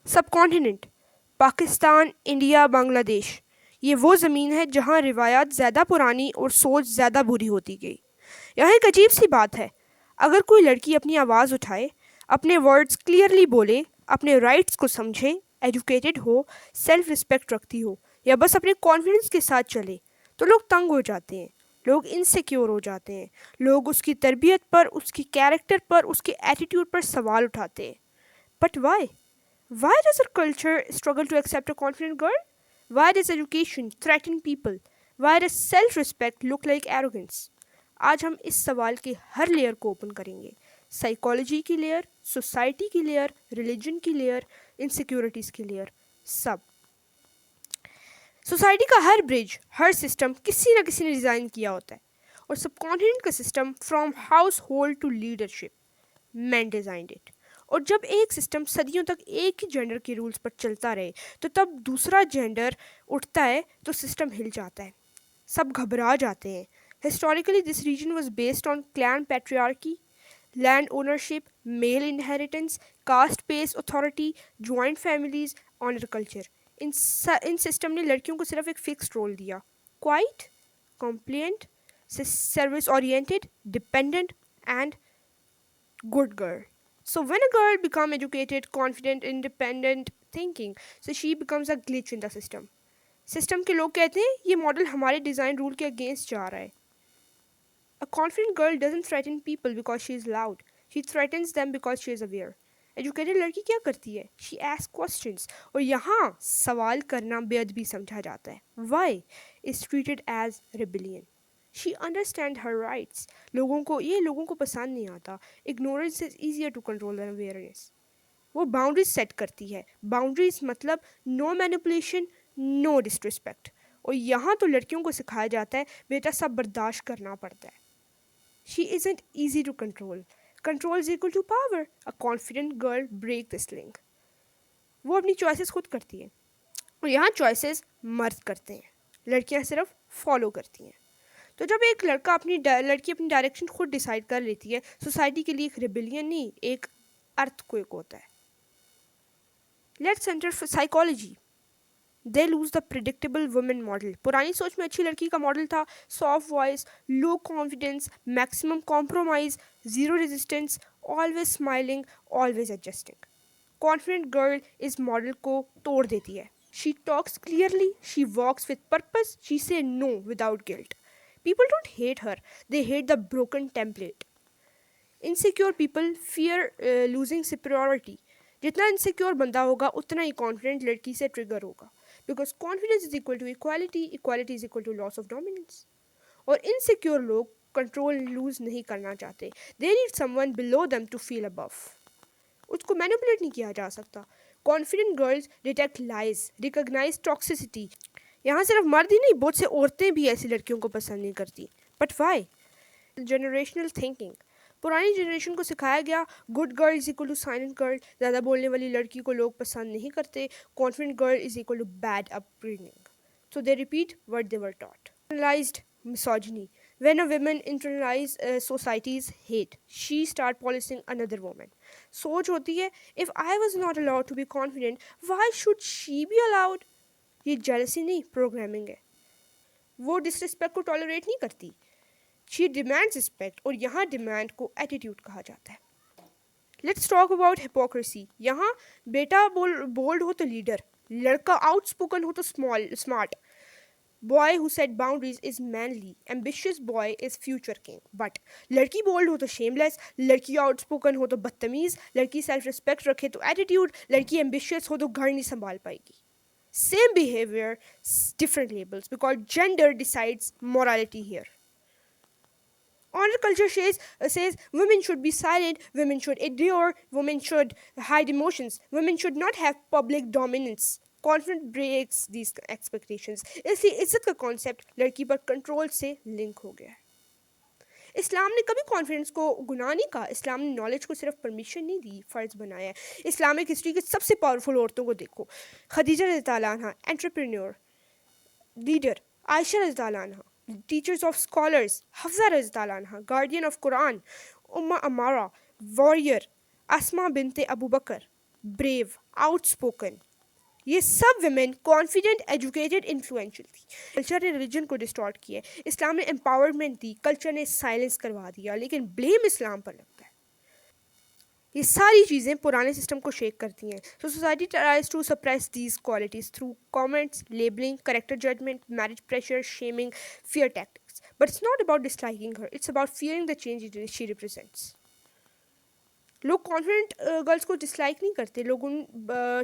Subcontinent Pakistan, India, Bangladesh. ये वो ज़मीन है जहाँ रिवायात ज़्यादा पुरानी और सोच ज़्यादा बुरी होती गई। यहाँ एक अजीब सी बात है, अगर कोई लड़की अपनी आवाज़ उठाए, अपने वर्ड्स क्लियरली बोले, अपने राइट्स को समझे, एजुकेटेड हो, सेल्फ रिस्पेक्ट रखती हो या बस अपने कॉन्फिडेंस के साथ चले, तो लोग तंग हो जाते हैं, लोग इनसिक्योर हो जाते हैं, लोग उसकी तरबियत पर, उसकी कैरेक्टर पर, उसके एटीट्यूड पर सवाल उठाते हैं। But why? Why does our culture struggle to accept a confident girl? Why does education threaten people? Why does self respect look like arrogance? आज हम इस सवाल के हर लेयर को ओपन करेंगे। साइकोलॉजी की लेयर, सोसाइटी की लेयर, रिलीजन की लेयर, इनसिक्योरिटीज़ की लेयर, सब। सोसाइटी का हर ब्रिज, हर सिस्टम किसी न किसी ने डिज़ाइन किया होता है, और सबकॉन्टिनेंट का system from household to leadership, man designed it. और जब एक सिस्टम सदियों तक एक ही जेंडर के रूल्स पर चलता रहे, तो तब दूसरा जेंडर उठता है तो सिस्टम हिल जाता है, सब घबरा जाते हैं। Historically this region was based on clan patriarchy, land ownership, male inheritance, caste based authority, joint families, honour culture. इन सिस्टम ने लड़कियों को सिर्फ एक फिक्स्ड रोल दिया, quiet, compliant, service oriented, dependent and good girl. So when a girl becomes educated, confident, independent thinking, so she becomes a glitch in the system. System के लोग कहते हैं ये मॉडल हमारे डिज़ाइन रूल के against जा रहा है. A confident girl doesn't threaten people because she is loud. She threatens them because she is aware. Educated लड़की क्या करती है? She asks questions. और यहाँ सवाल करना बेअदबी समझा जाता है. Why is treated as rebellion. She understand her rights. लोगों को पसंद नहीं आता. Ignorance is easier to control than awareness. वो बाउंड्रीज सेट करती है. बाउंड्रीज मतलब नो मैनिपुलेशन, नो डिसरिस्पेक्ट. और यहाँ तो लड़कियों को सिखाया जाता है बेटा सब बर्दाश्त करना पड़ता है. She isn't easy to control. Control is equal to power. A confident girl break this link. वो अपनी चॉइसेस खुद करती है, और यहाँ चॉइसेस मर्द करते हैं, लड़कियाँ सिर्फ फॉलो करती हैं. तो जब एक लड़की अपनी डायरेक्शन खुद डिसाइड कर लेती है, सोसाइटी के लिए एक रिबिलियन नहीं, एक अर्थक्वेक होता है. Let's enter psychology. They lose the predictable women model. पुरानी सोच में अच्छी लड़की का मॉडल था soft voice, low confidence, maximum compromise, zero resistance, always smiling, always adjusting. Confident girl इस मॉडल को तोड़ देती है. She talks clearly, she walks with purpose, she say no without guilt. People don't hate her, they hate the broken template. Insecure people fear losing superiority. जितना insecure बंदा होगा उतना ही कॉन्फिडेंट लड़की से ट्रिगर होगा. Because confidence is equal to equality, equality is equal to loss of dominance. और insecure लोग कंट्रोल लूज नहीं करना चाहते. They need someone below them to feel above. उसको मैनिपुलेट नहीं किया जा सकता. Confident girls detect lies, recognise toxicity. यहाँ सिर्फ मर्द ही नहीं, बहुत से औरतें भी ऐसी लड़कियों को पसंद नहीं करती. But why? Generational thinking. पुरानी जनरेशन को सिखाया गया good girl is equal to silent girl. ज़्यादा बोलने वाली लड़की को लोग पसंद नहीं करते. Confident girl is equal to bad upbringing. So they repeat what they were taught. Internalized misogyny. When a woman internalize society's hate, she start policing another woman. सोच होती है if I was not allowed to be confident, why should she be allowed? ये jealousy नहीं, programming है. वो disrespect को tolerate नहीं करती. शी डिमांड्स रिस्पेक्ट, और यहाँ डिमांड को एटीट्यूड कहा जाता है. Let's talk about hypocrisy. यहाँ बेटा बोल्ड हो तो लीडर, लड़का आउटस्पोकन हो तो smart. Boy who set boundaries is manly, ambitious boy is future king. But लड़की बोल्ड हो तो शेमलेस, लड़की आउटस्पोकन हो तो बदतमीज, लड़की सेल्फ रिस्पेक्ट रखे तो एटीट्यूड, लड़की एम्बिशियस हो तो घर नहीं संभाल पाएगी. Same behavior, different labels, because gender decides morality here. Honor culture says women should be silent, women should endure, women should hide emotions, women should not have public dominance. Confidence breaks these expectations. इसलिए इज्जत का concept लड़की पर control से link हो गया है. इस्लाम ने कभी कॉन्फिडेंस को गुनाह नहीं कहा. इस्लाम ने नॉलेज को सिर्फ परमिशन नहीं दी, फ़र्ज़ बनाया है. इस्लामिक हिस्ट्री के सबसे पावरफुल औरतों को देखो. खदीजा रज़ी अल्लाह अन्हा, एंटरप्रेन्योर, लीडर. आयशा रज़ी अल्लाह अन्हा, टीचर्स ऑफ स्कॉलर्स. हफ्सा रज़ी अल्लाह अन्हा, गार्डियन ऑफ कुरान. उम्मा अमारा, वॉरियर. अस्मा बिनते अबू बकर, ब्रेव, आउटस्पोकन, ये सब वुमेन कॉन्फिडेंट, एजुकेटेड, इन्फ्लुएंशियल थी। कल्चर ने रिलीजन को डिस्टॉर्ट किया है, इस्लाम ने एम्पावरमेंट दी, कल्चर ने साइलेंस करवा दिया, लेकिन ब्लेम इस्लाम पर लगता है। ये सारी चीज़ें पुराने सिस्टम को शेक करती हैं। So society tries to suppress these qualities through comments, labelling, character judgement, marriage pressure, shaming, fear tactics. But it's not about disliking her, it's about fearing the change she represents. लोग confident girls को dislike नहीं करते, लोग उन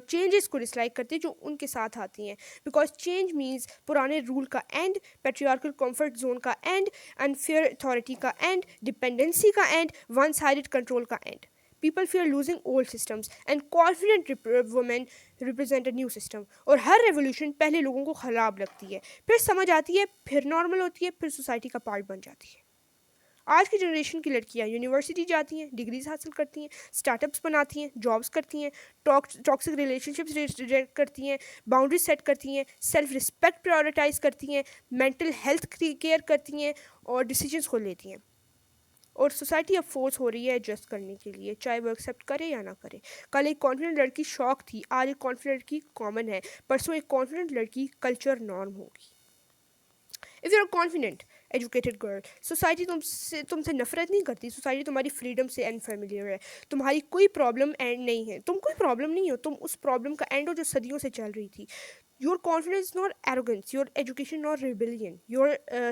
changes को dislike करते जो उनके साथ आती हैं। बिकॉज चेंज मीन्स पुराने रूल का एंड, पेट्रियार्कल कंफर्ट जोन का एंड, अनफेयर अथॉरिटी का एंड, डिपेंडेंसी का एंड, वन साइडेड कंट्रोल का and. People fear losing old systems and confident women represent a new system. और हर रेवोल्यूशन पहले लोगों को ख़राब लगती है, फिर समझ आती है, फिर नॉर्मल होती है, फिर सोसाइटी का पार्ट बन जाती है। आज की जनरेशन की लड़कियां यूनिवर्सिटी जाती हैं, डिग्रीज हासिल करती हैं, स्टार्टअप्स बनाती हैं, जॉब्स करती हैं, टॉक्सिक रिलेशनशिप्स रिजेक्ट करती हैं, बाउंड्री सेट करती हैं, सेल्फ रिस्पेक्ट प्रायोरिटाइज करती हैं, मेंटल हेल्थ केयर करती हैं और डिसीजंस को लेती हैं। और सोसाइटी अब फोर्स हो रही है एडजस्ट करने के लिए, चाहे वो एक्सेप्ट करे या ना करे। कल एक कॉन्फिडेंट लड़की शौक थी, आज एक कॉन्फिडेंट लड़की कॉमन है, परसों एक कॉन्फिडेंट लड़की कल्चर नॉर्म होगी। If you're confident educated girl, society तुमसे नफरत नहीं करती, सोसाइटी तुम्हारी फ्रीडम से अनफेमिलियर है। तुम्हारी कोई प्रॉब्लम एंड नहीं है, तुम कोई प्रॉब्लम नहीं हो, तुम उस प्रॉब्लम का एंड हो जो सदियों से चल रही थी। Your confidence is not arrogance, your education not rebellion, your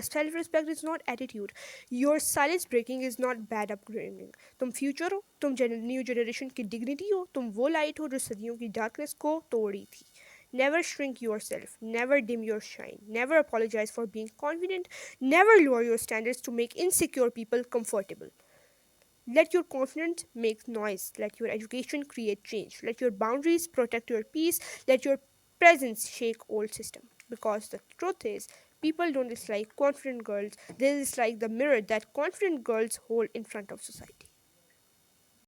self-respect is not attitude, your silence breaking is not bad upbringing. तुम फ्यूचर हो, तुम न्यू जनरेशन की डिग्निटी हो, तुम वो लाइट हो जो सदियों की डार्कनेस को तोड़ी थी। Never shrink yourself, never dim your shine, never apologize for being confident, never lower your standards to make insecure people comfortable. Let your confidence make noise. Let your education create change. Let your boundaries protect your peace. Let your presence shake old system. Because the truth is, people don't dislike confident girls. They dislike the mirror that confident girls hold in front of society.